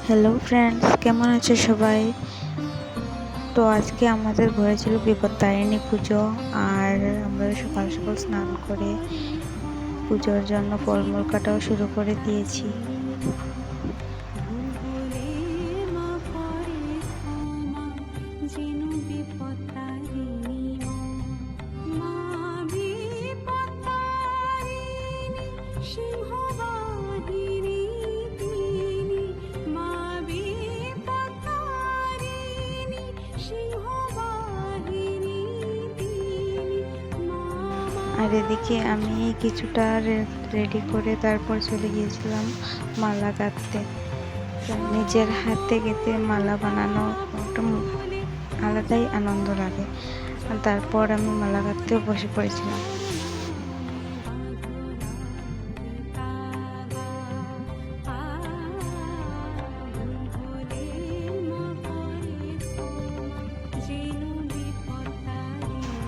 Hello friends, কেমন আছে সবাই? তো আজকে আমাদের ঘরে ছিল বিপত্তারিণী পুজো। আর আমরা সকাল সকাল স্নান করে পুজোর জন্য ফলমূল কাটাও শুরু করে দিয়েছি। আর এদিকে আমি কিছুটা রেডি করে তারপর চলে গিয়েছিলাম মালা গাঁথতে। নিজের হাতে গেঁথে মালা বানানো একটা আলাদাই আনন্দ লাগে। আর তারপর আমি মালা গাঁথতেও বসে পড়েছিলাম।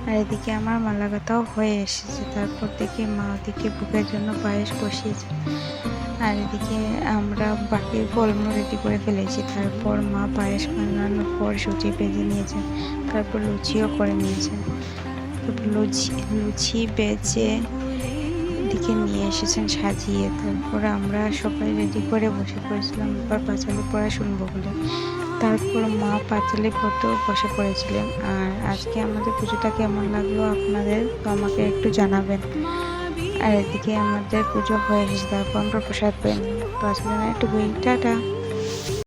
আর এদিকে আমার মালা গাঁথাও হয়ে এসেছে। তারপর দেখি মা ওদিকে ভোগের জন্য পায়েস বসিয়েছে। আর এদিকে আমরা বাকি ফলমূল রেডি করে ফেলেছি। তারপর মা পায়েস বানানোর পর সুজি ভেজে নিয়েছেন, তারপর লুচিও করে নিয়েছেন। তারপর লুচি বেজে এদিকে নিয়ে এসেছেন সাজিয়ে। তারপর আমরা সবাই রেডি করে বসে পড়েছিলাম এবার পাঁচালি পড়া শুনবো বলে। তারপর মা পাঁচালি পড়তেও বসে পড়েছিলেন। আর আজকে আমাদের পুজোটা কেমন লাগলো আপনাদের, তো আমাকে একটু জানাবেন। আর এদিকে আমাদের পুজো হয়ে এসেছে, তারপর আমরা প্রসাদ পেয়ে নিলাম। তো আসলে একটু টাটা।